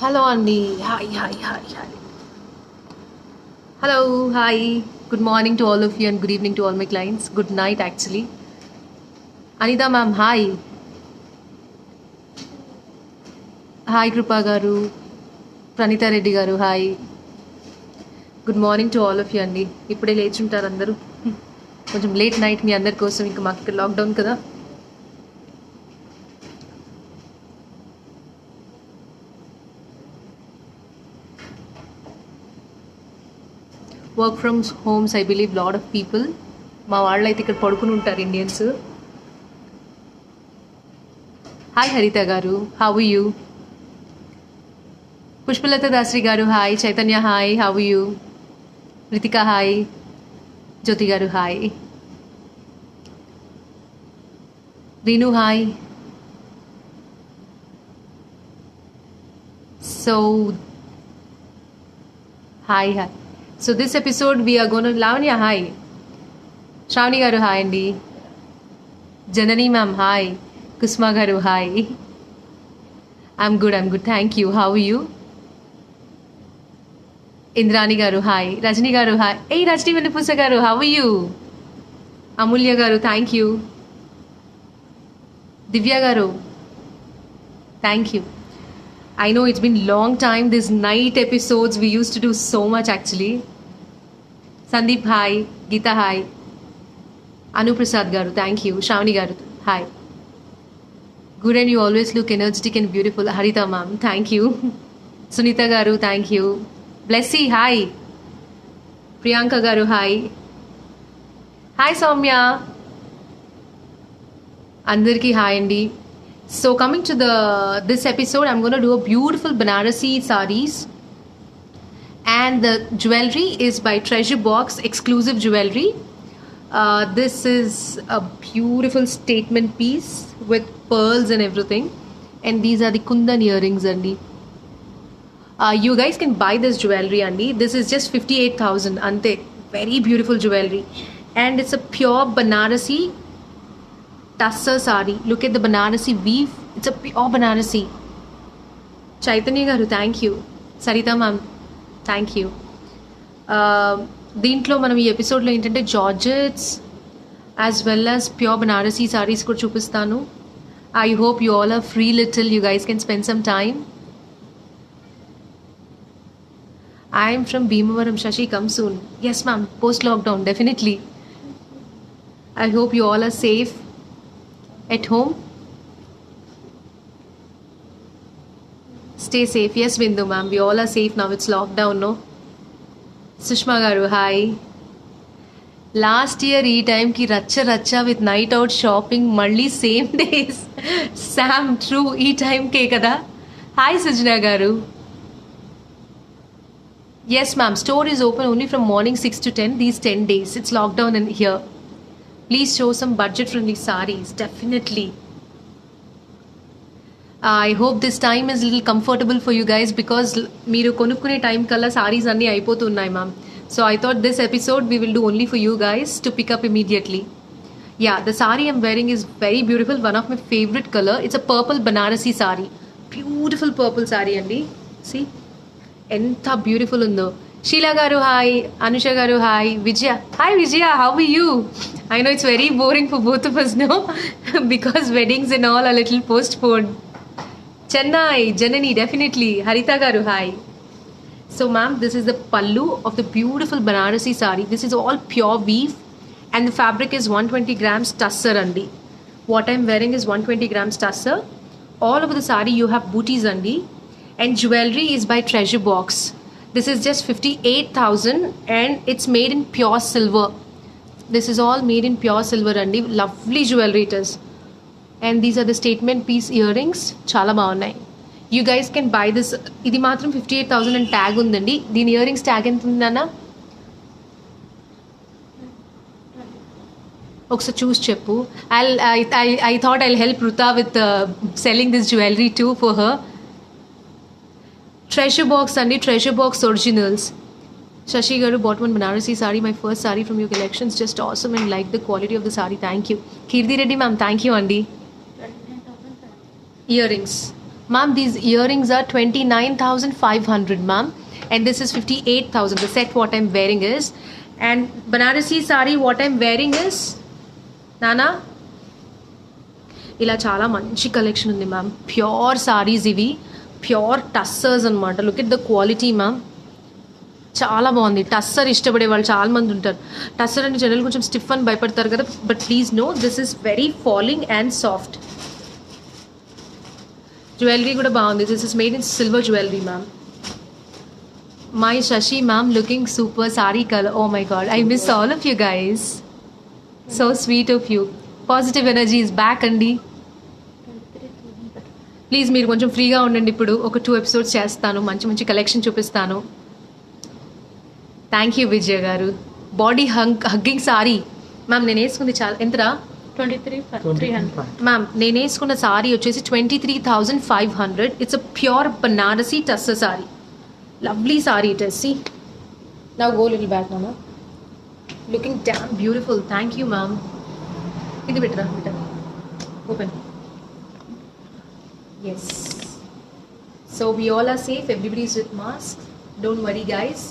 Hello, Andy. Hi, hi, hi, hi. Hello, hi. Good morning to all of you and good evening to all my clients. Good night, actually. Anita ma'am, hi. Hi, Krupa garu. Pranita Reddy garu, hi. Good morning to all of you అండి. ఇప్పుడే లేచుంటారు అందరూ. కొంచెం late night మీ అందరి కోసం. ఇంకా మాకు ఇక్కడ lockdown కదా. Work from homes I believe lot of people. మా వాళ్ళు అయితే ఇక్కడ పడుకుని ఉంటారు ఇండియన్స్. హాయ్ హరిత గారు, how you? Pushpalatha Dasari garu hi. Chaitanya hi, how you? Ritika hi. Jyoti garu hi. Reenu hi. So hi hi. So this episode we are gonna Lavanya hi. Sravani garu hi అండి. Janani ma'am hi. Kusma garu hi. I'm good thank you. How you? Indrani garu hi. Rajani గారు hi. ఏ రజనీ వెన్నపూస గారు how you? అమూల్య గారు thank you. Divya garu thank you. I know it's been long time. These night episodes we used to do so much actually. Sandeep hi, Geeta hi, Anu Prasad garu thank you, Shravani garu hi. Good and you always look energetic and beautiful. Harita ma'am thank you. Sunita garu thank you. Blessy hi. Priyanka garu hi. Hi Soumya. Andarki hi andi. So coming to this episode, I'm going to do a beautiful Banarasi sarees, and the jewelry is by Treasure Box exclusive jewelry. This is a beautiful statement piece with pearls and everything, and these are the kundan earrings, Andy. You guys can buy this jewelry, Andy. This is just 58,000. Ante, very beautiful jewelry, and it's a pure Banarasi Tussar sari. Look at the Banarasi weave. It's a pure Banarasi. Chaitanya garu thank you. Sarita ma'am thank you. దీంట్లో మనం ఈ ఎపిసోడ్లో ఏంటంటే georgettes as well as pure Banarasi saris కూడా చూపిస్తాను. I hope you all are free little. You guys can spend some time. I'm from Bhimavaram. Shashi come soon. Yes ma'am, post lockdown definitely. I hope you all are safe at home. Stay safe. Yes Bindu ma'am, we all are safe now. It's lockdown, no? Sushma garu hi. Last year ee time ki racha with night out shopping malli same days. Sam true ee time ke kada. Hi Sujna garu. Yes ma'am, store is open only from morning 6 to 10 these 10 days. It's lockdown in here. Please show some budget-friendly sarees. Definitely. I hope this time is a little comfortable for you guys because మీరు కొనుక్కునే time కల్లా sarees అన్నీ అయిపోతున్నాయి ma'am. So I thought this episode we will do only for you guys to pick up immediately. Yeah, the saree I'm wearing is very beautiful. One of my favorite color. It's a purple Banarasi saree. Beautiful purple saree అండి. See? ఎంత beautiful ఉందో. Sheila garu hi, Anusha garu hi, Vijaya. Hi Vijaya, how are you? I know it's very boring for both of us now because weddings and all are little postponed. Chennai, Janani, definitely. Harita garu hi. So ma'am, this is the pallu of the beautiful Banarasi sari. This is all pure weave and the fabric is 120 grams tussar andi. What I'm wearing is 120 grams tussar. All over the sari you have booties andi, and jewelry is by Treasure Box. This is just 58,000 and it's made in pure silver. This is all made in pure silver andi. Lovely jewelry it is. And these are the statement piece earrings. Chala baagunnai. You guys can buy this. Idi matram 58,000 and tag undandi. Deen earrings tag ఎంత ఉందన్నా ఒకసారి చూసి చెప్పు. I thought I'll help Ruta with selling this jewelry too for her. Treasure Box and Treasure Box originals. Shashi garu bought one Banarasi sari, my first sari from your collections. Just awesome and like the quality of the sari. Thank you. Kirti Reddy ma'am, thank you Andy. Earrings. Ma'am, these earrings are 29,500, ma'am. And this is 58,000. The set what I'm wearing is. And Banarasi sari what I'm wearing is, Nana, ఇలా చాలా మంచి collection ఉంది ma'am. Pure saris ఇవి, pure tussars అనమాట. Look at the quality ma'am, చాలా బాగుంది. టస్సర్ ఇష్టపడే వాళ్ళు చాలా మంది ఉంటారు. టస్సర్ అంటే జనరల్ కొంచెం స్టిఫ్ అని భయపడతారు కదా, but please know this is very falling and soft. Jewellery కూడా బాగుంది. This is made in silver jewellery ma'am. My Shashi ma'am looking super sari colour. Oh my god, I miss all of you guys. So sweet of you. Positive energy is back అండి. Please మీరు కొంచెం ఫ్రీగా ఉండండి. ఇప్పుడు ఒక 2 episodes చేస్తాను, మంచి మంచి కలెక్షన్ చూపిస్తాను. థ్యాంక్ యూ విజయ గారు. బాడీ హగ్గింగ్ సారీ మ్యామ్ నేను వేసుకుంది చాలా ఎంతరా? 23,300. మ్యామ్ నేను వేసుకున్న సారీ వచ్చేసి 23,500. It's a pure Banarasi tussar sari. Lovely sari it is. See now go little back మామా. Looking damn beautiful. Thank you ma'am. ఇది బెటరా better open. Yes. So we all are safe. Everybody is with masks. Don't worry, guys.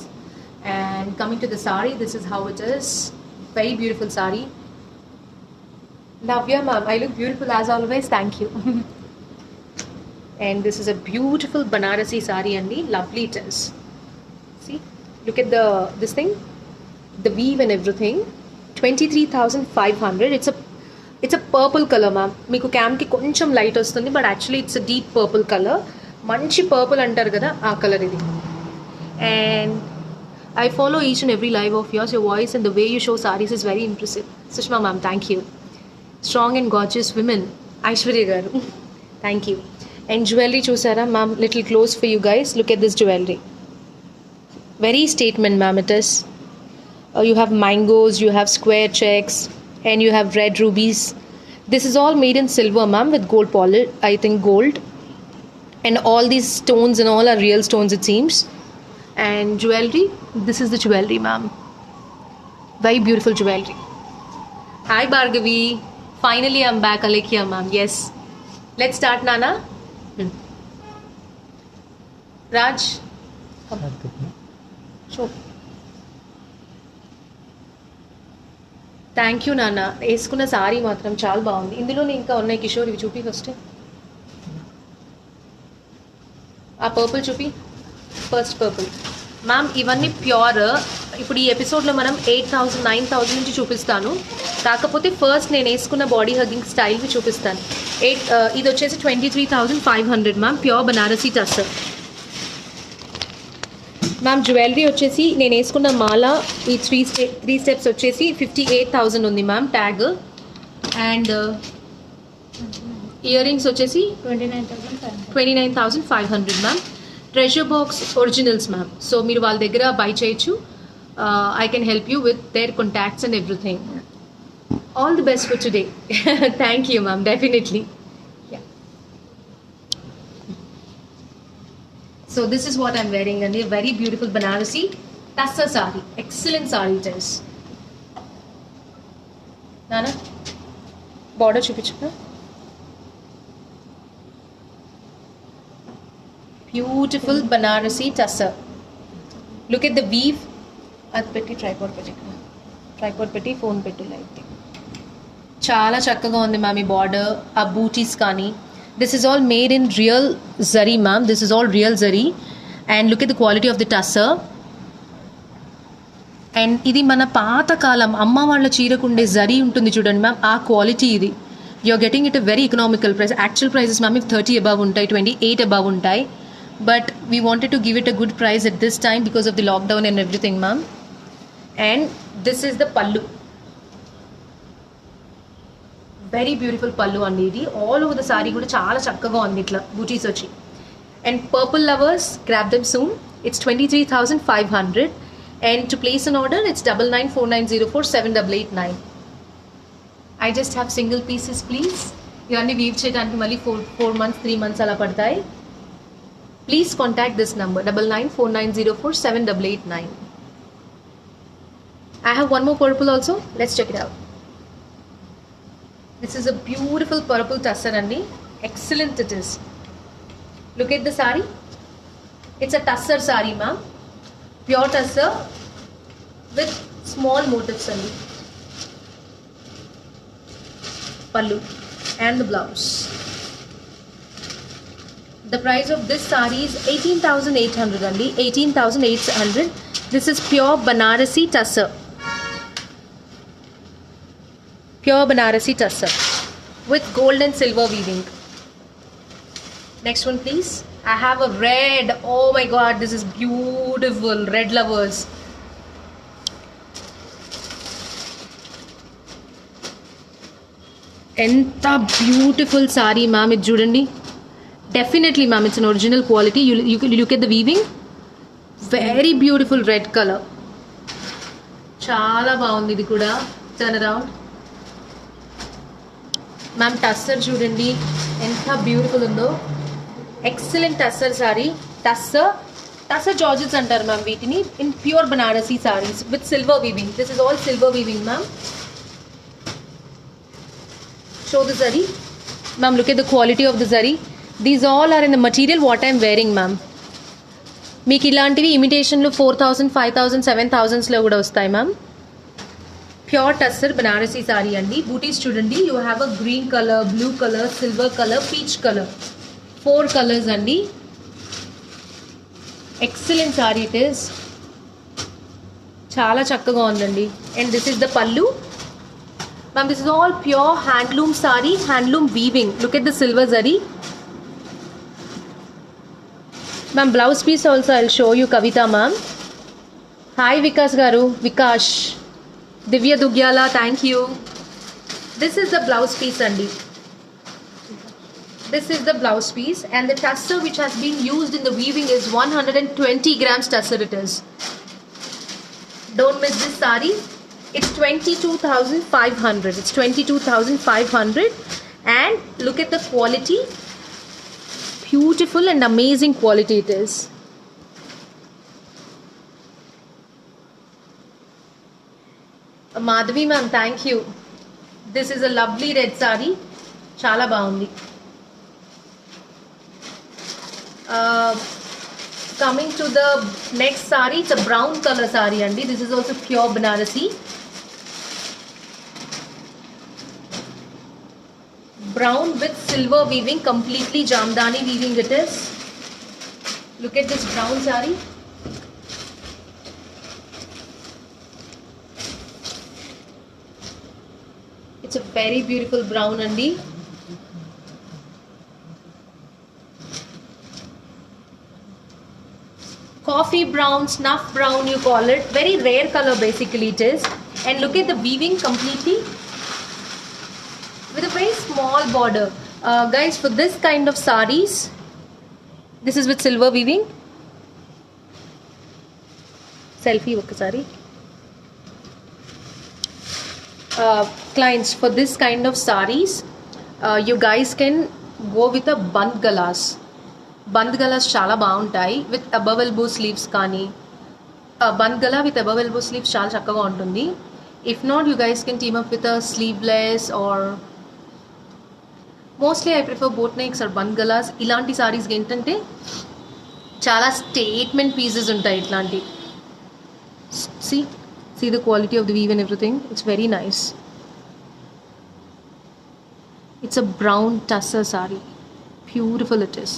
And coming to the sari, this is how it is. Very beautiful sari. Navya ma'am, I look beautiful as always. Thank you. And this is a beautiful Banarasi sari, and lovely it is. See, look at this thing, the weave and everything. 23,500. It's a purple color ma'am. మీకు క్యామ్కి కొంచెం light వస్తుంది, but actually it's a deep purple colour. మంచి purple అంటారు కదా, ఆ colour ఇది. And I follow each and every live of yours. Your voice and the way you show saris is very impressive. Sushma ma'am, thank you. Strong and gorgeous women, Aishwarya గారు, thank you. And jewellery చూసారా ma'am? Little close for you guys. Look at this jewellery. Very statement ma'am it is. You have mangoes, you have square checks, and you have red rubies. This is all made in silver ma'am, with gold polish, I think gold, and all these stones and all are real stones it seems. And jewelry, this is the jewelry ma'am. Very beautiful jewelry. Hi Bhargavi, finally I'm back. Alekia ma'am, yes. Let's start Nana. Raj, come. Show. Thank you నాన్న. వేసుకున్న sorry మాత్రం చాలా బాగుంది. ఇందులోనే ఇంకా ఉన్నాయి కిషోర్, ఇవి చూపి ఫస్ట్. ఆ పర్పుల్ చూపి, ఫస్ట్ పర్పుల్ మ్యామ్. ఇవన్నీ ప్యూర్. ఇప్పుడు ఈ ఎపిసోడ్లో మనం 8,000 9,000 నుంచి చూపిస్తాను. కాకపోతే ఫస్ట్ నేను వేసుకున్న బాడీ హగ్గింగ్ స్టైల్వి చూపిస్తాను. ఇది వచ్చేసి 23,500 ma'am, pure Banarasi tussar ma'am. Jewellery వచ్చేసి నేను వేసుకున్న మాల ఈ త్రీ స్టెప్స్ వచ్చేసి 58,000 ఉంది ma'am tag. And ear rings వచ్చేసి 29,500 ma'am. Treasure box originals ma'am. So మీరు వాళ్ళ దగ్గర బై చేయొచ్చు. I can help you with their contacts and everything. All the best for today. Thank you ma'am, definitely. So this is what I'm wearing, and a very beautiful Banarasi Tassa sari. Excellent sari it is. Nana, border chupichuna. Beautiful Banarasi Tassa. Look at the weave. Ad petti tripod petti phone pettu like. Chala chakkaga undi mami border, a booties kani. This is all made in real zari ma'am. This is all real zari. And look at the quality of the tussar. And ఇది మన పాత కాలం అమ్మ వాళ్ళ చీరకుండే జరీ ఉంటుంది చూడండి ma'am, ఆ quality ఇది. You're getting it a very economical price. Actual prices ma'am 30 above ఉంటాయి, 28 అబవ్ ఉంటాయి. But we wanted to give it a good price at this time because of the lockdown and everything ma'am. And this is the pallu. Very beautiful pallu అండి ఇది. All over the sorry కూడా చాలా చక్కగా ఉంది ఇట్లా బూటీస్ వచ్చి. And purple lovers, grab them soon. It's 23,500. And to place an order it's 9949047889. I just have single pieces please. ఇవన్నీ weave చేయడానికి మళ్ళీ 4 months 3 months అలా పడతాయి. Please contact this number 9949047889. I have one more purple also. Let's check it out. This is a beautiful purple tussar andi. Excellent it is. Look at the sari. It's a tussar sari, ma'am. Pure tussar with small motifs only. Pallu and the blouse. The price of this sari is 18,800 only. 18,800. This is pure Banarasi tussar. Pure Banarasi tussar with gold and silver weaving. Next one, please. I have a red. Oh my god, this is beautiful. Red lovers. ఎంత beautiful sorry ma'am, ఇది చూడండి. Definitely ma'am, it's an original quality. You look at the weaving. Very beautiful red colour. చాలా బాగుంది ఇది కూడా. Turn around ma'am. Tussar చూడండి ఎంత beautiful ఉందో. Excellent tussar sorry. Tussar georgettes అంటారు మ్యామ్ వీటిని. In pure Banarasi saris with silver weaving. This is all silver weaving ma'am. Show the zari. Ma'am, look at the quality of the zari. These all are in the material what I am wearing, ma'am. మీకు ఇలాంటివి ఇమిటేషన్లో 4,000, 5,000, 7,000లో కూడా వస్తాయి ma'am. Pure tussar Banarasi sari అండి. బూటీస్ చూడండి. You have a green colour, blue colour, silver colour, peach colour. 4 colours అండి. Excellent sari it is. చాలా చక్కగా ఉందండి. అండ్ దిస్ ఇస్ ద పల్లు. Ma'am, this is all pure handloom sari, handloom weaving. Look at the silver zari. Ma'am, blouse piece also I'll show you, Kavita ma'am. Hi Vikas garu, Vikash. Divya Dugyala, thank you. This is the blouse piece andi. This is the blouse piece, and the tussar which has been used in the weaving is 120 grams tussar it is. Don't miss this sari. It's 22,500. It's 22,500. And look at the quality. Beautiful and amazing quality it is. Madhavi ma'am, thank you. This is a lovely red sari. Chala baagundi. Coming to the next sari, it's a brown color sari andi. This is also pure Banarasi. Brown with silver weaving, completely Jamdani weaving it is. Look at this brown sari. It's a very beautiful brown andi. Coffee brown, snuff brown you call it. Very rare color basically it is. And look at the weaving completely with a very small border. Guys, for this kind of saris, this is with silver weaving. Selfie okasari. Clients, for this kind of saris, you guys can go with a band galas. Band galas చాలా బాగుంటాయి. With above elbow sleeves కానీ bandh gala with above elbow sleeves చాలా చక్కగా ఉంటుంది. If not, you guys can team up with a sleeveless or mostly I prefer boat necks or bandh galas. ఇలాంటి సారీస్కి ఏంటంటే చాలా స్టేట్మెంట్ పీసెస్ ఉంటాయి ఇట్లాంటి. See the quality of the weave and everything. It's very nice. It's a brown tussar sari. Beautiful it is.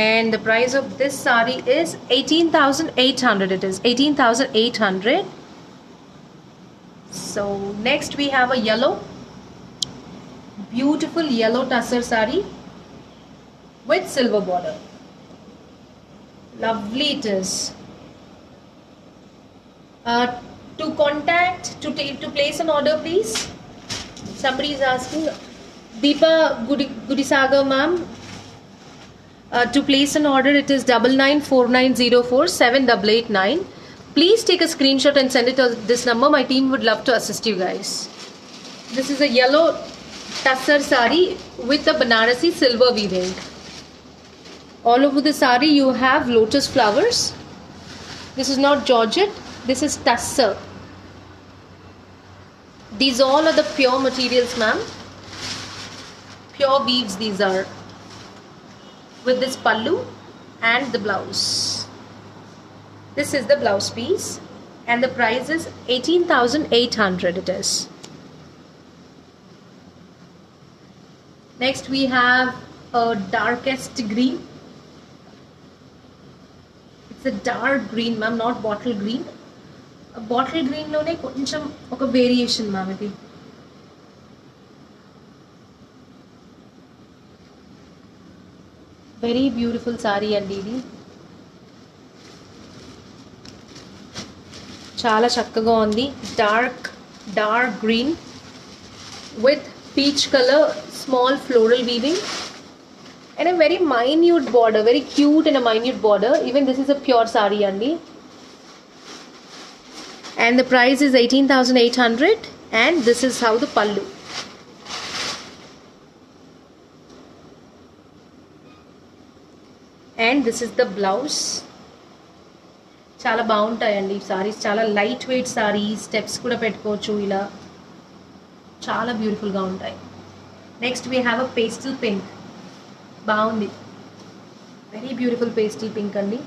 And the price of this sari is 18,800. It is 18,800. So next we have a yellow, beautiful yellow tussar sari with silver border. Lovely it is. To contact, to place an order please. Somebody is asking. Deepa Gudisagar ma'am. To place an order, it is 9949047889. Please take a screenshot and send it to this number. My team would love to assist you guys. This is a yellow tussar sari with the Banarasi silver weaving. All over the sari you have lotus flowers. This is not Georgette. This is tussar. These all are the pure materials, ma'am. Pure weaves these are. with this pallu and the blouse. This is the blouse piece and the price is 18,800 it is. Next we have a darkest green. It's a dark green ma'am, not bottle green. A bottle green lone koncham oka variation ma'am idi. Very beautiful saree and ఇది చాలా చక్కగా ఉంది. Dark green with peach color small floral weaving and a very minute border, very cute and a minute border. Even this is a pure saree andi and the price is 18,800 and this is how the pallu. And this is the blouse. చాలా బాగుంటాయండి ఈ సారీస్, చాలా light weight saris, steps కూడా పెట్టుకోవచ్చు ఇలా, చాలా బ్యూటిఫుల్గా ఉంటాయి. Next we have a pastel pink. బాగుంది, వెరీ బ్యూటిఫుల్ పేస్టల్ పింక్ అండి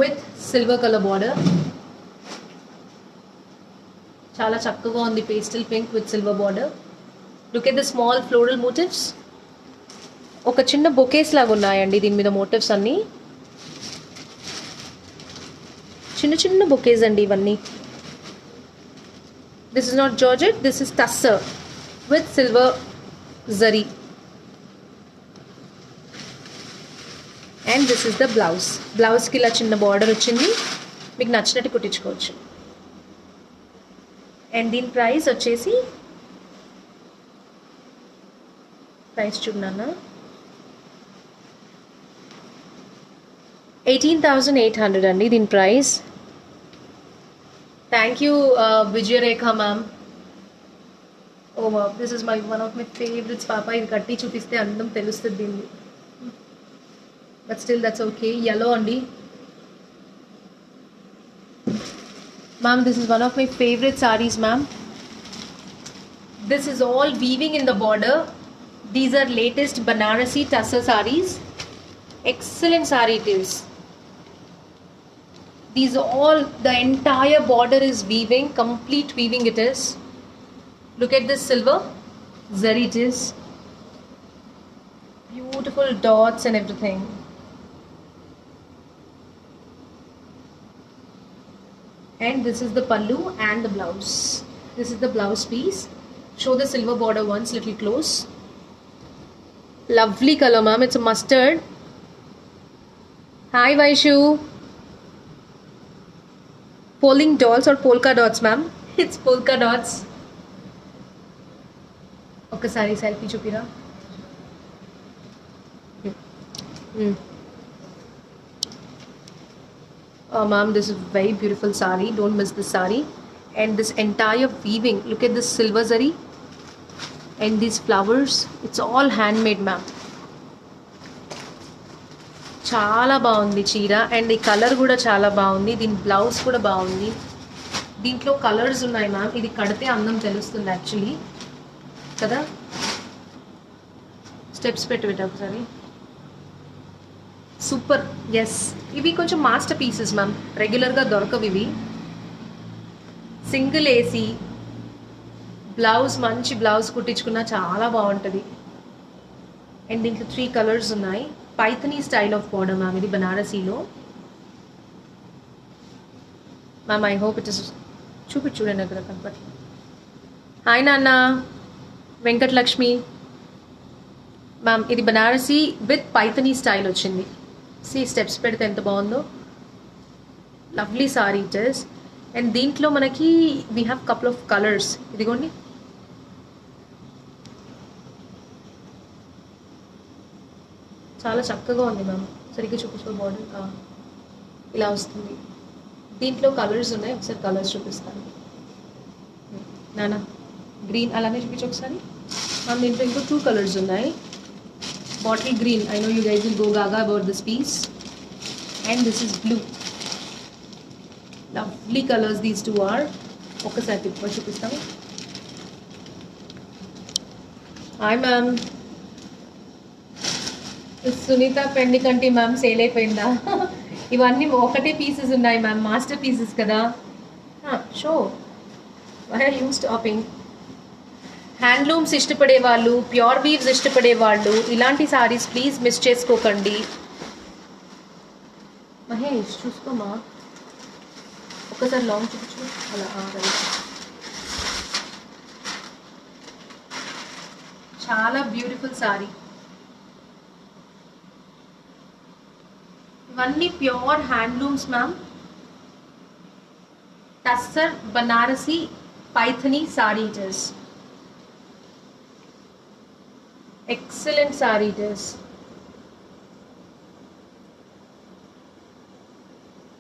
విత్ సిల్వర్ కలర్ బార్డర్. చాలా చక్కగా ఉంది pastel pink with silver border. Look at the small floral motifs. ఒక చిన్న బొకేస్ లాగా ఉన్నాయండి దీని మీద మోటివ్స్ అన్నీ, చిన్న చిన్న బొకేస్ అండి ఇవన్నీ. This is not georgette, this is tussar with silver zari and this is the blouse. బ్లౌజ్కి ఇలా చిన్న బార్డర్ వచ్చింది, మీకు నచ్చినట్టు కుట్టించుకోవచ్చు. అండ్ దీని ప్రైస్ వచ్చేసి, ప్రైస్ చూడన్నా, 18,800 అండి దీని ప్రైస్. Thank you Vijayarekha ma'am. Oh this is one of my favourites పాప. ఇది కట్టి చూపిస్తే అందం తెలుస్తుంది దీన్ని, but still that's okay. yellow అండి ma'am. This is one of my favourite saris ma'am. This is all weaving in the border. These are latest Banarasi tussar sarees. Excellent saree it is. These all, the entire border is weaving, complete weaving it is. Look at this silver zari it is. Beautiful dots and everything. And this is the pallu and the blouse. This is the blouse piece. Show the silver border once, little close. Lovely color ma'am, it's a mustard. Hi Vaishu. Polling dolls or polka dots ma'am? It's polka dots. ఒకసారి selfie చూపిరా. Ma'am, this is very beautiful saree. Don't miss this saree. And this entire weaving, look at this silver zari and these flowers. It's all handmade ma'am. చాలా బాగుంది చీర and ఈ colour కూడా చాలా బాగుంది. దీని blouse కూడా బాగుంది. దీంట్లో కలర్స్ ఉన్నాయి మ్యామ్. ఇది కడితే అందం తెలుస్తుంది యాక్చువల్లీ కదా. స్టెప్స్ పెట్టి ఒకసారి. సూపర్. ఎస్, ఇవి కొంచెం మాస్టర్ పీసెస్ మ్యామ్, రెగ్యులర్గా దొరకవు ఇవి. సింగిల్ ఏసీ బ్లౌజ్, మంచి బ్లౌజ్ కుట్టించుకున్నా చాలా బాగుంటుంది. అండ్ దీంట్లో 3 కలర్స్ ఉన్నాయి. Paithani style of border ma'am ఇది బనారసీలో. Ma'am I hope it is చూడండి అక్కడ కనపట్లేదు. హాయ్ నాన్న వెంకటలక్ష్మి మ్యామ్. ఇది బనారసీ విత్ పైథనీ స్టైల్ వచ్చింది. స్టెప్స్ పెడితే ఎంత బాగుందో. Lovely sari it is. And దీంట్లో మనకి we have couple of colours. ఇదిగోండి, చాలా చక్కగా ఉంది మ్యామ్. సరిగ్గా చూపించుకో. బార్డర్ ఇలా వస్తుంది. దీంట్లో కలర్స్ ఉన్నాయి, ఒకసారి కలర్స్ చూపిస్తాను. నానా గ్రీన్ అలానే చూపించు ఒకసారి మ్యామ్. దీంట్లో ఇంకో 2 కలర్స్ ఉన్నాయి. Bottle green, I know you guys will go gaga about this piece. And this is blue. Lovely colours these 2 are. ఒకసారి తిప్పి చూపిస్తాము. Hi ma'am. Sunita Pendikanti ma'am sale అయిపోయిందా? ఇవన్నీ ఒకటే పీసెస్ ఉన్నాయి మ్యామ్, మాస్టర్ పీసెస్ కదా. So why are you stopping? Handlooms ఇష్టపడే వాళ్ళు, ప్యూర్ వీవ్స్ ఇష్టపడే వాళ్ళు ఇలాంటి సారీస్ ప్లీజ్ మిస్ చేసుకోకండి. మహేష్ చూసుకోమా, ఒక్కసారి లాంగ్ చూపించు. అలా రైట్. చాలా బ్యూటిఫుల్ సారీ. ఇవన్నీ pure handlooms ma'am. Tussar Banarasi Paithani sorry it is. Excellent sari it is.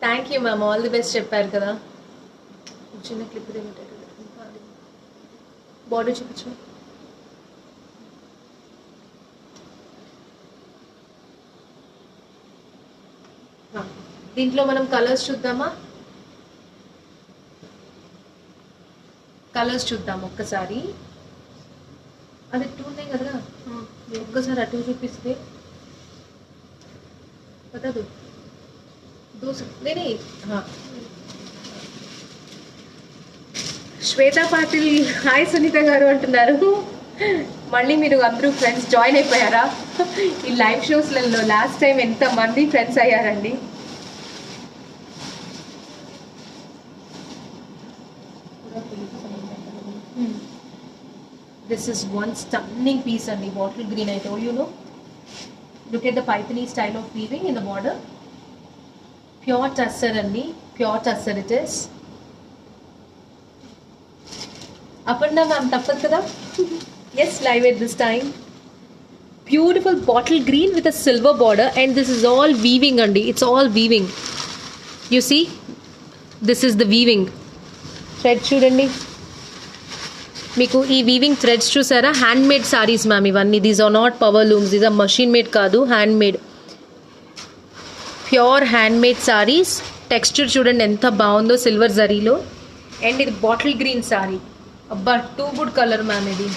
Thank you ma'am, all the best చెప్పారు కదా. చిన్న క్లిప్ బాడీ చూపించు. దీంట్లో మనం కలర్స్ చూద్దామా? కలర్స్ చూద్దాం ఒక్కసారి. అది టూ ఉన్నాయి కదా, ఒక్కసారి అటు చూపిస్తే బతా శ్వేతా పాటిల్ హాయ్ సునీత గారు అంటున్నారు. మళ్ళీ మీరు అందరూ ఫ్రెండ్స్ జాయిన్ అయిపోయారా? ఈ లైవ్ షోస్లలో లాస్ట్ టైం ఎంత మంది ఫ్రెండ్స్ అయ్యారండి. This is one stunning piece and the bottle green, I told you, no? Look at the Pythony style of weaving in the border. Pure tussar and pure tussar it is. Aparna ma'am, tappad kada? Yes, live at this time. Beautiful bottle green with a silver border, and this is all weaving andi. It's all weaving. You see? This is the weaving. Thread chudandi. మీకు ఈ weaving threads చూసారా? Handmade saris ma'am ఇవన్నీ. These are not power looms, these are machine made కాదు, handmade. Pure handmade saris. Texture చూడండి ఎంత బాగుందో silver జరీలో. And ఇది బాటిల్ గ్రీన్ సారీ. అబ్బా టూ గుడ్ కలర్ మ్యామ్ ఇది.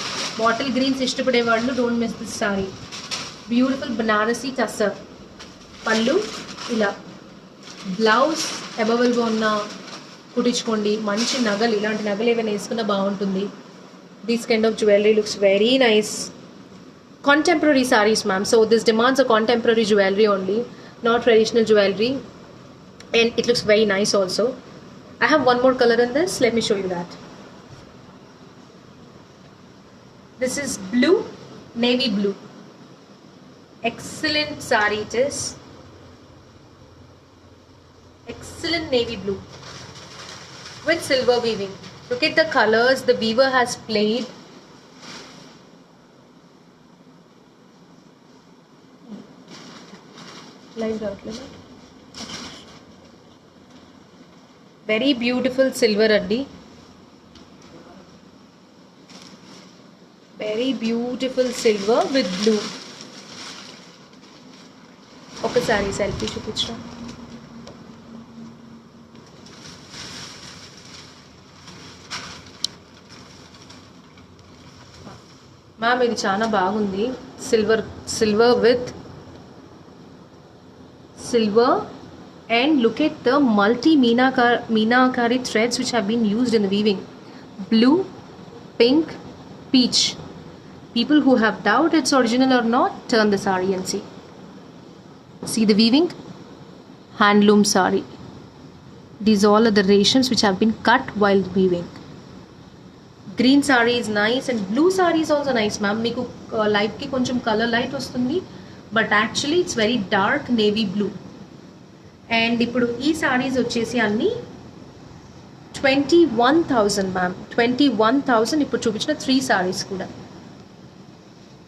బాటిల్ గ్రీన్స్ ఇష్టపడే వాళ్ళు don't miss this sari. Beautiful Banarasi tussar. పళ్ళు ఇలా. బ్లౌజ్ అవైలబుల్గా ఉన్న కుట్టించుకోండి. మంచి నగలు, ఇలాంటి నగలు ఏమైనా వేసుకున్నా బాగుంటుంది. This kind of jewelry looks very nice. Contemporary sarees ma'am, so this demands a contemporary jewelry only, not traditional jewelry, and it looks very nice also. I have one more color in this, let me show you that. This is blue, navy blue. Excellent saree it is. Excellent navy blue with silver weaving. Look at the colors the weaver has played. Very beautiful silver addi. Very beautiful silver with blue. ఒకసారి selfie చూపించరా? Ma'am ఇది చాలా బాగుంది. Silver with silver, and look at the multi meenakari threads which have been used in the weaving. Blue, pink, peach. People who have doubt it's original or not, turn the saree and see. See the weaving? Handloom saree. These all are the ratios which have been cut while weaving. Green saree is nice and blue saree is also nice ma'am. Meeku light ki koncham color light vastundi, but actually it's very dark navy blue. And ippudu ee sarees vachesi anni 21,000 ma'am. 21,000 ippudu chupichina 3 sarees kuda.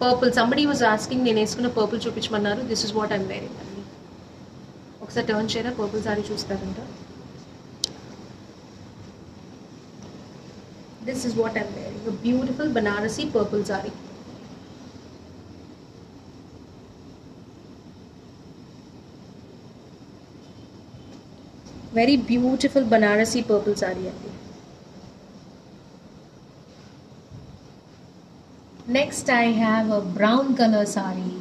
Purple, somebody was asking nenu eskunna purple chupichmannaru. This is what I'm wearing anni. Oksa turn cheyra, purple saree chustaranta. This is what I'm wearing, a beautiful Banarasi purple saree. Very beautiful Banarasi purple saree. Next I have a brown color saree.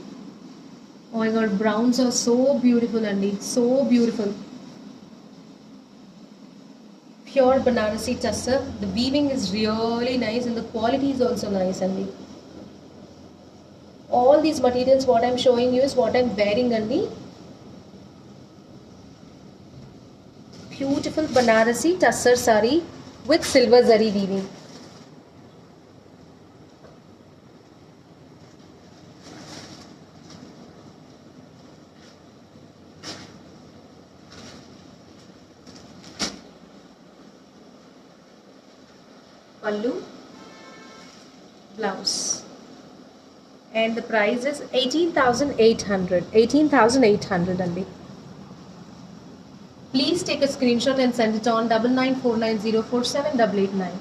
Oh my god, browns are so beautiful, Andy. So beautiful. Pure Banarasi tussar. The weaving is really nice and the quality is also nice, Andy. All these materials, what I'm showing you is what I'm wearing, Andy. Beautiful Banarasi tussar sari with silver zari weaving. Pallu, blouse, and the price is 18,800. 18,800 only. Please take a screenshot and send it on 9949047889.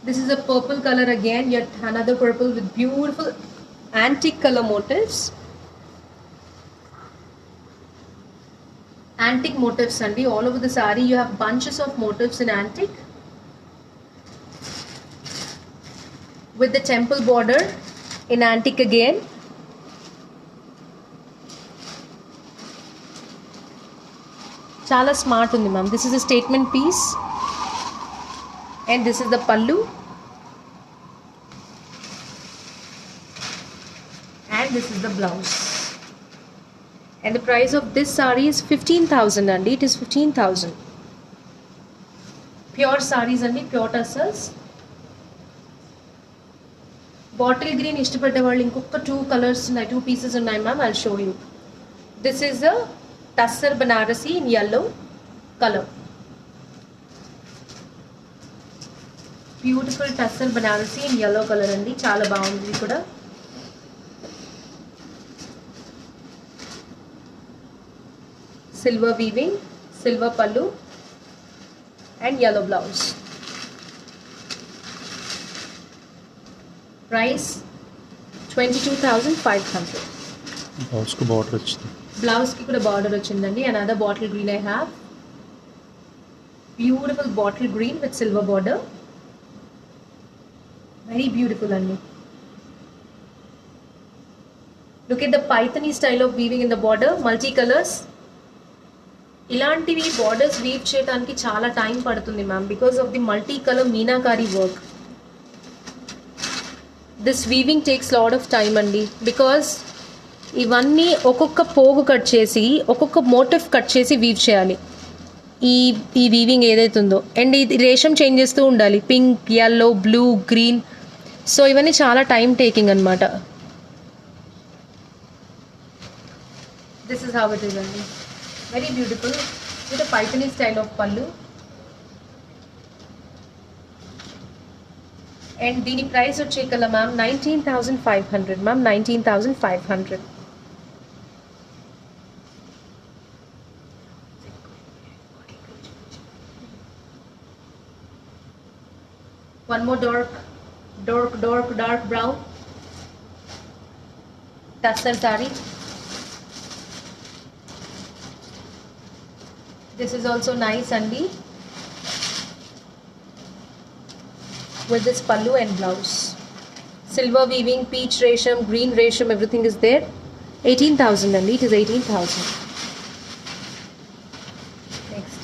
This is a purple color again, yet another purple with beautiful antique color motifs. Antique motifs, Sandy. All over the sari you have bunches of motifs in antique. With the temple border in antique again. Chala smart undi ma'am. This is a statement piece. And this is the pallu. And this is the blouse. And the price of this sari is 15,000 Andy. It is 15,000. Pure saris Andy. Pure tussars. Bottle green ఇష్టపడ్డ వాళ్ళు ఇంకొక 2 colours ఉన్నాయి, 2 pieces ఉన్నాయి ma'am. I'll show you. This is a tussar Banarasi in yellow colour. Beautiful tussar Banarasi in yellow colour అండి. చాలా బాగుంది ఇది కూడా. Silver weaving, silver పల్లు and yellow blouse. Price 22,500. Blouse ku border వచ్చింది. Blouse ki kuda border వచ్చిందండి. Another bottle green I have. Beautiful bottle green with silver border. Very beautiful అండి. Look at the pythony style of weaving in the border, multi colors. ఇలాంటివి borders weave చేయడానికి చాలా time పడుతుంది ma'am, because of the multi color meenakari work. This weaving takes lot of time అండి, because ఇవన్నీ ఒక్కొక్క పోగు cut చేసి ఒక్కొక్క మోటివ్ కట్ చేసి వీవ్ చేయాలి. ఈ వీవింగ్ ఏదైతే ఉందో, అండ్ ఇది రేషం చేంజ్ చేస్తూ ఉండాలి, pink, yellow, blue, green. So ఇవన్నీ చాలా టైం టేకింగ్ అనమాట. This is how it is అండి. Very beautiful with Paithani style of పళ్ళు. అండ్ దీని ప్రైస్ వచ్చే కల ma'am 19,500 ma'am. 19,500. One more dark brown tussar sari. This is also nice Andy, with this pallu and blouse. Silver weaving, peach resham, green resham, everything is there. 18,000 Andy. It is 18,000. Next.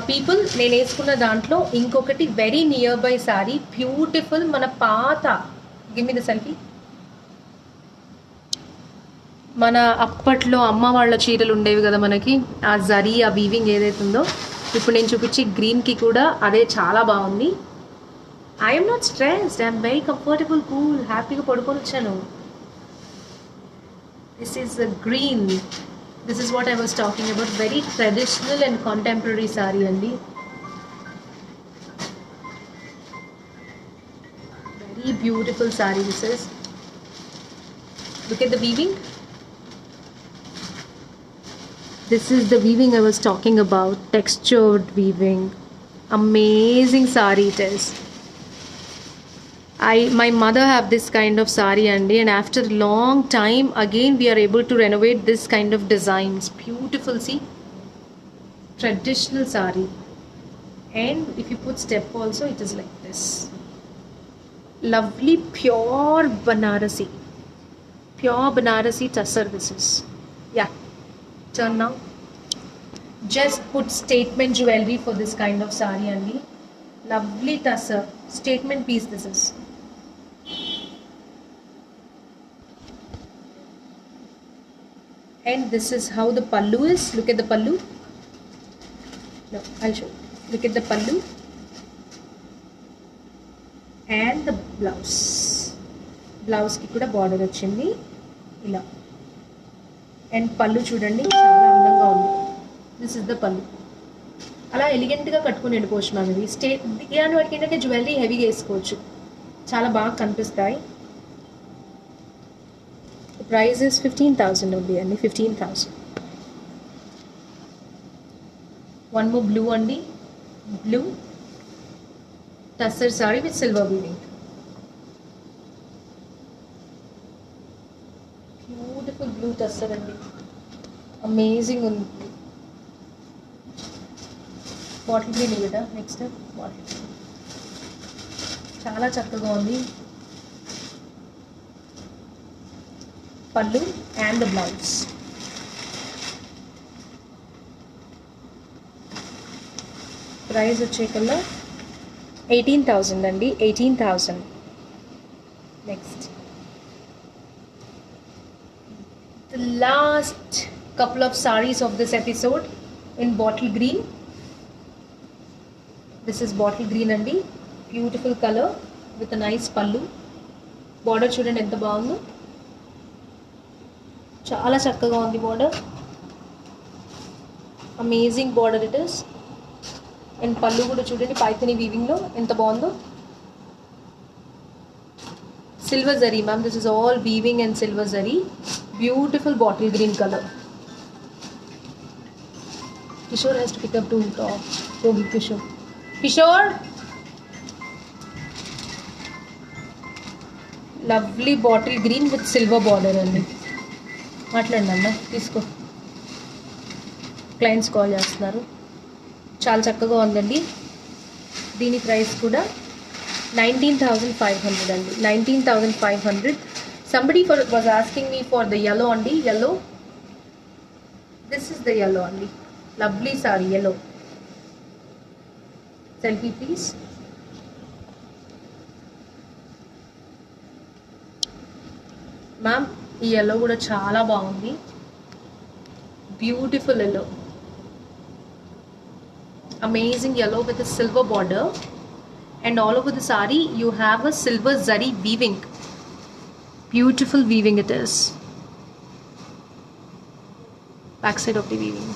People, నేను వేసుకున్న దాంట్లో ఇంకొకటి very near by sorry, beautiful మన పాత, give me the selfie, మన అప్పట్లో అమ్మ వాళ్ళ చీరలు ఉండేవి కదా మనకి, ఆ జరీ, ఆ వీవింగ్ ఏదైతే ఉందో, ఇప్పుడు నేను చూపించి గ్రీన్కి కూడా అదే చాలా బాగుంది. I am not stressed. I am very comfortable, cool, happy గా పడుకొని వచ్చాను. This is a green. This is what I was talking about. Very traditional and contemporary saree andi. Very beautiful saree this is. Look at the weaving. This is the weaving I was talking about. Textured weaving. Amazing saree it is. My mother have this kind of sari Andy, and after a long time again we are able to renovate this kind of designs. Beautiful, see, traditional sari, and if you put step also it is like this. Lovely pure Banarasi tussar this is. Yeah, turn now. Just put statement jewelry for this kind of sari only. Lovely tussar. Statement piece this is. And this is how the pallu is. Look at the pallu. No, I'll show. Look at the pallu. And the blouse. Blouse ki kuda border వచ్చింది ఇలా. And pallu చూడండి చాలా అందంగా ఉంది. This is the pallu. అలా ఎలిగెంట్గా కట్టుకుని వెళ్ళిపోవచ్చు ma'am. ఇది ఇలాంటి వాటికి ఏంటంటే జ్యువెలరీ హెవీగా వేసుకోవచ్చు, చాలా బాగా కనిపిస్తాయి. ప్రైస్ ఇస్ 15,000 ఉంది అండి. 15,000. వన్ మోర్ బ్లూ అండి. Blue tussar sari with silver weaving. Beautiful blue tussar అండి, అమేజింగ్ ఉంది. బాటిల్ గ్రీన్ ఇవిట. నెక్స్ట్ బాటిల్ గ్రీన్ చాలా చక్కగా ఉంది. పళ్ళు అండ్ ద బ్లౌజ్. ప్రైస్ వచ్చేకల్లా 18,000 అండి. 18,000. Next the last couple of sarees of this episode in bottle green. This is bottle green andi, beautiful color with a nice pallu. Border చూడండి ఎంత బాగుందో, చాలా చక్కగా ఉంది border. Amazing border it is. And pallu కూడా చూడండి Paithani weaving లో ఎంత బాగుందో. Silver zari ma'am, this is all weaving and silver zari. Beautiful bottle green color. Kishore has to pick up two top. Rohit Kishore. Kishore! Lovely bottle green with silver border అండి. మాట్లాడండి అన్న, తీసుకో. Clients call చేస్తున్నారు. చాలా చక్కగా ఉందండి. దీని price కూడా 19,500 అండి. 19,500. Somebody was asking me for the yellow andi. Yellow. This is the yellow andi. Lovely saree, yellow. Selfie please. Ma'am, ఈ yellow కూడా చాలా బాగుంది. Beautiful yellow. Amazing yellow with a silver border. And all over the saree you have a silver zari weaving. Beautiful weaving it is. Back side of the weaving.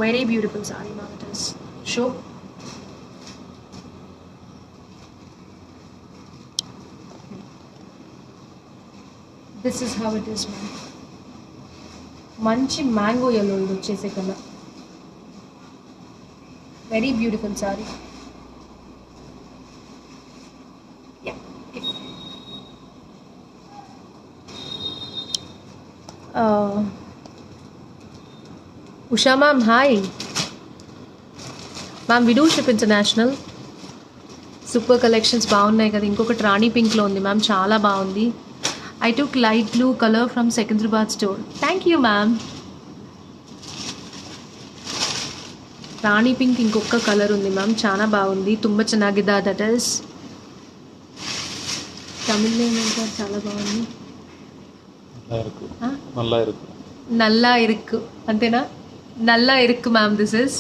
Very beautiful saree ma'am it is. Show. This is how it is ma'am. Manchi mango yellow ఇది వచ్చేసే colour. Very beautiful saree. Usha ma'am, hi. Ma'am, we do ship international. Super collections బాగున్నాయి కదా. ఇంకొకటి రాణి పింక్లో ఉంది ma'am, చాలా బాగుంది. I took light blue color from Secunderabad store. Thank you ma'am. Rani pink ఇంకొక colour ఉంది మ్యామ్, చాలా బాగుంది. ತುಂಬ ಚೆನ್ನಾಗಿದೆ దట్ ఇస్. తమిళ్లో ఏమంటారు, చాలా బాగుంది. నల్లా ఇరుక్కు అంతేనా? నల్లా ఇరుక్కు మ్యామ్. దిస్ ఇస్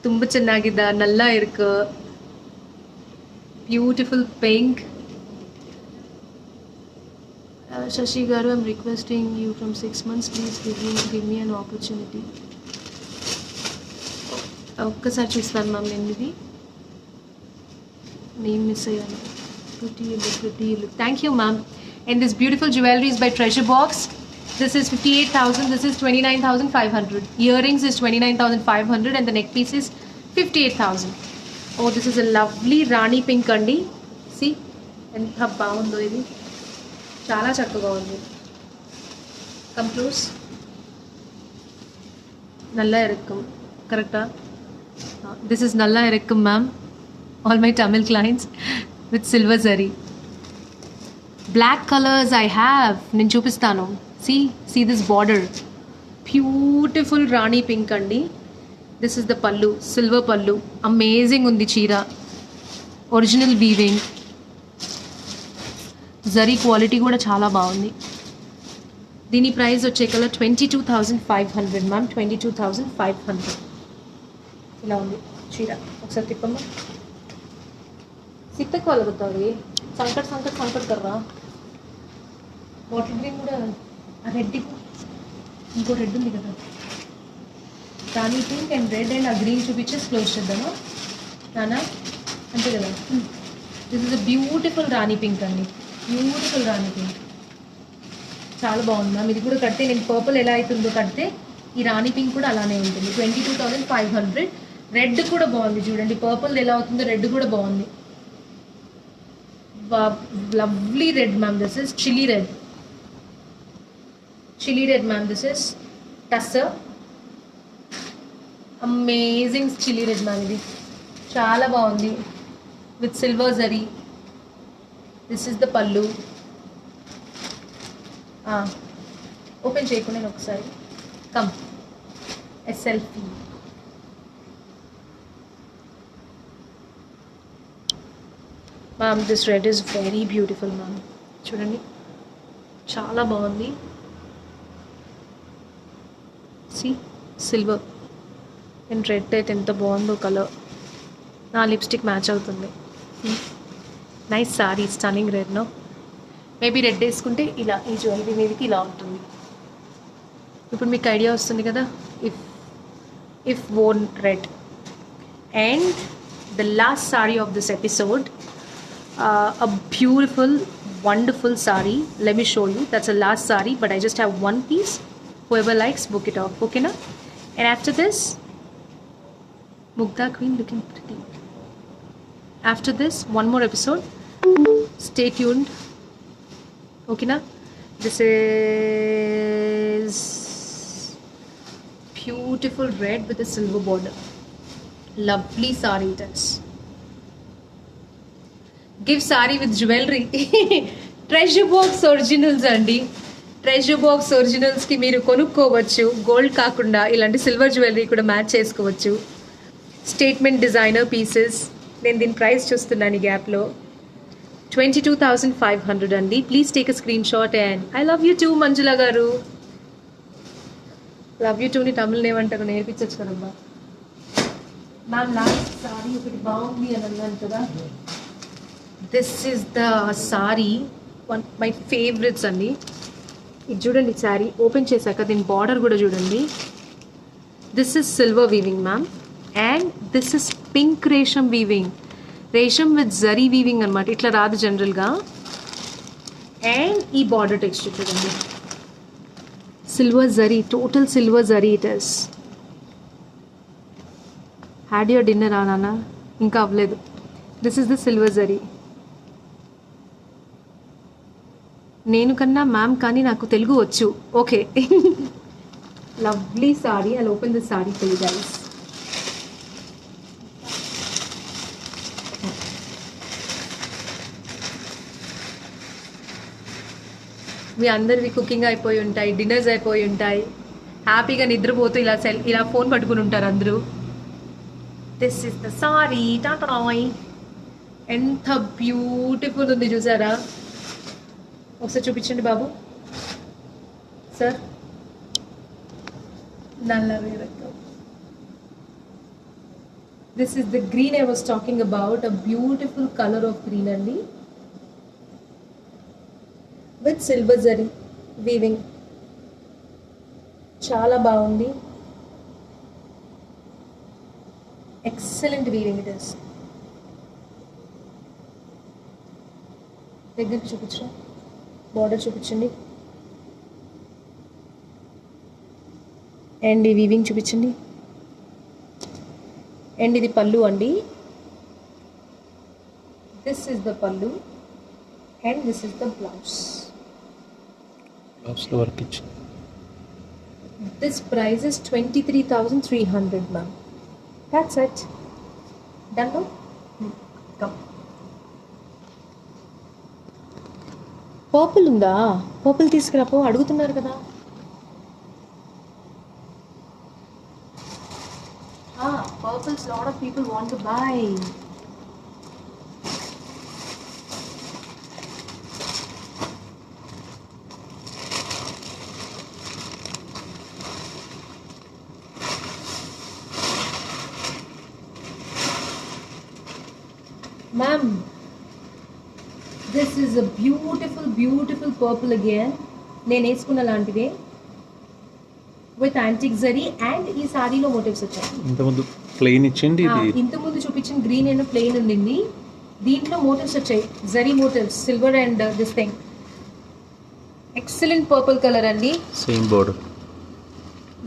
ತುಂಬ ಚೆನ್ನಾಗಿದೆ. నల్లా ఇరుక్కు. Beautiful pink. Shashi garu, I'm requesting you from 6 months, please give me an opportunity. ఒక్కసారి చూస్తాను మ్యామ్. నేను ఇది నేను మిస్ అయ్యాను. pretty look. Thank you ma'am. And this beautiful jewelry is by Treasure Box. This is 58,000. This is 29,500. Earrings is 29,500 and the neck piece is 58,000. Oh, this is a lovely Rani pink andi. See, ఎంత బాగుందో ఇది, చాలా చక్కగా ఉంది. Come close. నల్లా ఇరుక్కం కరెక్టా? This is నల్లా ఇరుక్కం ma'am. All my Tamil clients with silver zari. Black colors I have. నేను చూపిస్తాను. see this border. Beautiful Rani pink andi. This is the pallu, silver pallu. Amazing undi cheera. Original weaving. Zari quality కూడా చాలా బాగుంది. దీని price వచ్చే కల్లా 22,500 ma'am. 22,500 ఇలా ఉంది చీర. ఒకసారి తిప్పమ్మా. సిత్తకు వాళ్ళగుతావి సంకట్ సంకట్ సంకట్ కర్రా. బాటిల్ గ్రీన్ కూడా రెడ్, ఇంకో రెడ్ ఉంది కదా, రాణి పింక్ అండ్ రెడ్ అండ్ ఆ గ్రీన్ చూపించేసి క్లోజ్ చేద్దామా నానా, అంతే కదా. This is a beautiful Rani pink అండి. బ్యూటిఫుల్ రాణి పింక్ చాలా బాగుంది మ్యామ్. ఇది కూడా కడితే నేను పర్పుల్ ఎలా అవుతుందో కడితే ఈ రాణి పింక్ కూడా అలానే ఉంటుంది. 22,500. రెడ్ కూడా బాగుంది చూడండి, పర్పుల్ ఎలా అవుతుందో రెడ్ కూడా బాగుంది. Lovely red ma'am. This is chilli red. Chilli red ma'am. This is tussar. Amazing chilli red ma'am. ఇది చాలా బాగుంది with silver zari. This is the పల్లు. ఓపెన్ చేయకుండా నేను ఒకసారి come a selfie. Ma'am this red is very beautiful ma'am. చూడండి చాలా బాగుంది. సి సిల్వర్ అండ్ రెడ్ అయితే ఎంత బాగుందో కలర్. నా లిప్స్టిక్ మ్యాచ్ అవుతుంది. Nice sari, stunning red. No maybe red వేసుకుంటే ఇలా ఈ జ్యువెలరీ మీదకి ఇలా ఉంటుంది. ఇప్పుడు మీకు ఐడియా వస్తుంది కదా, if వోన్ red. And the last sorry of this episode, a beautiful wonderful sari. Let me show you. That's the last sari, but I just have one piece. Whoever likes, book it off. Okay na? And after this, Mugdha Queen looking pretty. After this, one more episode. Stay tuned. Okay na? This is beautiful red with a silver border. Lovely sari it is. Give sari with jewellery. Treasure box originals అండి. Treasure box ఒరిజినల్స్కి మీరు కొనుక్కోవచ్చు. Gold కాకుండా ఇలాంటి silver jewellery కూడా match చేసుకోవచ్చు. Statement designer pieces. నేను దీని ప్రైస్ చూస్తున్నాను ఈ గ్యాప్లో. 22,500 అండి. Please take a screenshot. And I love you too Manjula garu. Love you టూని తమిళ్ ఏమంటారు నేర్పించచ్చు కదమ్మా. మ్యామ్ లాస్ట్ సారీ ఒకటి బాగుంది అని అన్నాను కదా. This is the sorry, one my favourites అండి. ఇది చూడండి శారీ ఓపెన్ చేశాక దీని బార్డర్ కూడా చూడండి. This is silver weaving ma'am. And this is pink రేషం వీవింగ్. రేషం విత్ జరీ వీవింగ్ అనమాట. ఇట్లా రాదు జనరల్గా. అండ్ ఈ బార్డర్ టెక్స్చర్ చూడండి, silver zari, total silver zari it is. Had your dinner ఆ నాన్న? ఇంకా అవ్వలేదు. This is the silver zari. నేను కన్నా మ్యామ్ కానీ నాకు తెలుగు వచ్చు. Okay. Lovely sari. I open this sari for you guys. మీ అందరివి కుకింగ్ అయిపోయి ఉంటాయి, డిన్నర్స్ అయిపోయి ఉంటాయి, హ్యాపీగా నిద్రపోతూ ఇలా ఫోన్ పట్టుకుని ఉంటారు అందరూ. This is the sari. టాటాయ్. ఎంత బ్యూటిఫుల్ ఉంది చూసారా? ఒకసారి చూపించండి బాబు సార్. నల్లవే రకం. This is the green I was talking about. A beautiful colour of green అండి విత్ సిల్వర్ జరీ వీవింగ్. చాలా బాగుంది. Excellent weaving it is. దగ్గరికి చూపించరా, బార్డర్ చూపించండి. అండ్ ఈ వీవింగ్ చూపించండి. అండ్ ఇది పళ్ళు అండి. దిస్ ఇస్ ద పళ్ళు and this is the blouse. బ్లౌజ్లో వర్క్ ఇచ్చింది. This price is 23,300 ma'am. That's it. Done. Come. Purple ఉందా? పర్పుల్ తీసుకురాపో, అడుగుతున్నారు కదా. Purples lot of people want to buy. Ma'am, this is a beautiful purple again. నేను వేసుకున్న లాంటిదే with antique zari and ఈ సారీలో మోటివ్స్ వచ్చాయి. ఇంతకుముందు ప్లెయిన్ ఇచ్చింది, ఇది ఇంతకుముందు చూపించిన గ్రీన్ అండ్ ప్లెయిన్ ఉండింది, దీంట్లో మోటివ్స్ వచ్చాయి, zari motifs, silver and this thing. Excellent purple colour అండి. Same border.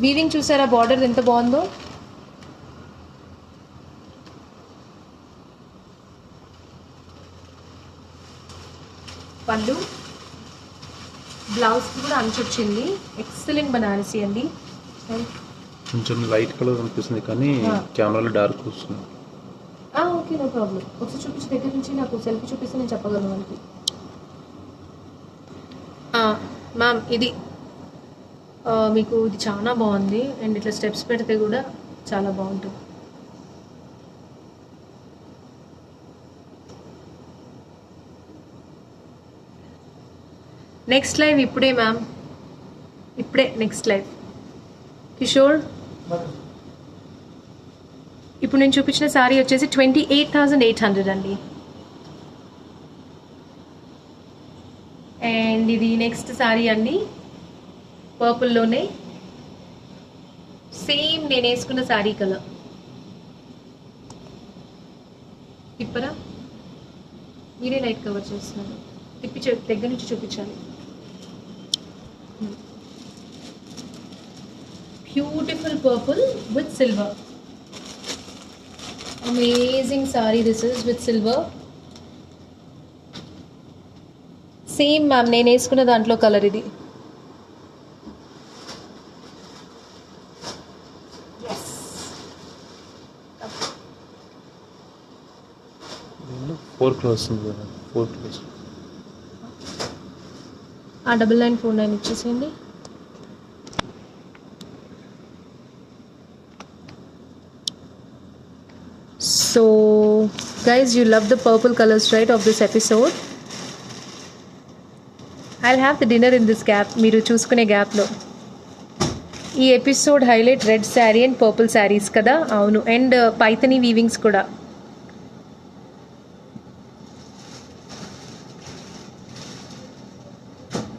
వీవింగ్ చూసారా బార్డర్ ఎంత బాగుందో. పళ్ళు, బ్లౌజ్ కూడా అంచొచ్చింది. ఎక్సలెంట్ బనారసి అండి. కొంచెం లైట్ కలర్ అనిపిస్తుంది కానీ కెమెరాలో డార్క్ వస్తుంది. Okay, no problem. ఒకసారి చూపించి దగ్గర నుంచి నాకు సెల్ఫీ చూపిస్తే నేను చెప్పగలను వాళ్ళకి. మ్యామ్ ఇది మీకు ఇది చాలా బాగుంది అండ్ ఇట్లా స్టెప్స్ పెడితే కూడా చాలా బాగుంటుంది. నెక్స్ట్ లైవ్ ఇప్పుడే మ్యామ్, ఇప్పుడే నెక్స్ట్ లైవ్. కిషోర్, ఇప్పుడు నేను చూపించిన సారీ వచ్చేసి 28,800 అండి. అండ్ ఇది నెక్స్ట్ సారీ అండి, పర్పుల్లోనే సేమ్ నేను వేసుకున్న సారీ కలర్. తిప్పరా, మీరే లైట్ కవర్ చేస్తున్నారు. తిప్పి దగ్గర నుంచి చూపించాలి. Beautiful purple with silver. Amazing sorry this is with silver. Same ma'am నేను వేసుకున్న దాంట్లో కలర్ ఇది. ఫోర్ క్లోజ్ ఉంది కదా, 4 క్లోజ్. 9949 ఇచ్చేసేయండి. So guys, you love the purple colors right of this episode. I'll have the dinner in this gap. మీరు చూసుకునే గ్యాప్లో ఈ episode highlight red sari and purple saris కదా. అవును, అండ్ పైథనీ వీవింగ్స్ కూడా.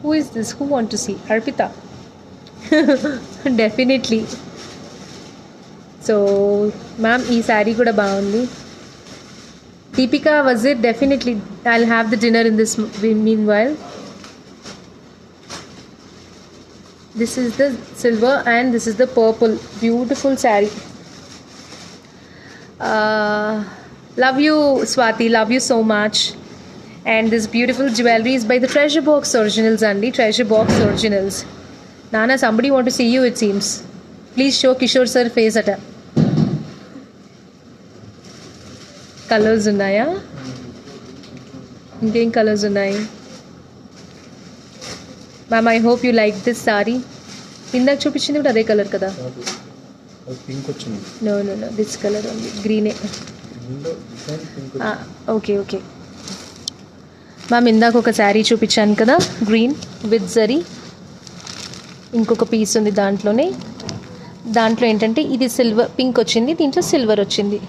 Who is this? Who want to see? Arpita. Definitely. So, ma'am, ee saree kuda baagundi. Deepika, was it? Definitely. I'll have the dinner in this meanwhile. This is the silver and this is the purple. Beautiful saree. Love you, Swati. Love you so much. And this beautiful jewelry is by the Treasure Box Originals, Andy. Treasure Box Originals. Nana, somebody want to see you, it seems. Please show Kishore sir face at her. Colors unnaya? Inkem colors unnayi? Ma'am, I hope you like this saree. Indak చూపించింది కూడా అదే colour కదా? Pink వచ్చింది. No, this color only. Green. Okay. Ma'am, ఇందాక ఒక శారీ చూపించాను కదా, green with zari. ఇంకొక పీస్ ఉంది దాంట్లోనే. దాంట్లో ఏంటంటే ఇది సిల్వర్ పింక్ వచ్చింది, దీంట్లో సిల్వర్ వచ్చింది.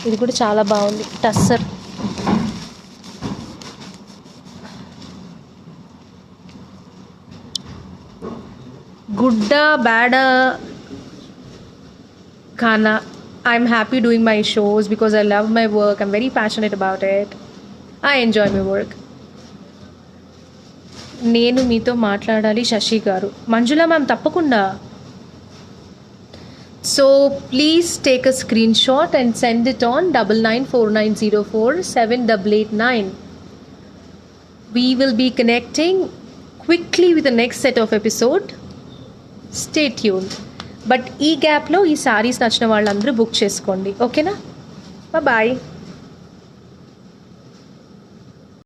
ఇది కూడా చాలా బాగుంది. టస్సర్. గుడ్డా బ్యాడా ఖానా. I'm happy doing my shows because I love my work. I'm very passionate about it. I enjoy my work. నేను మీతో మాట్లాడాలి శశి గారు. మంజుల మ్యామ్, తప్పకుండా. So please take a screenshot and send it on 9949047889. We will be connecting quickly with the next set of episode. Stay tuned. But ఈ గ్యాప్లో ఈ సారీస్ నచ్చిన వాళ్ళందరూ book చేసుకోండి, ఓకేనా? బాయ్.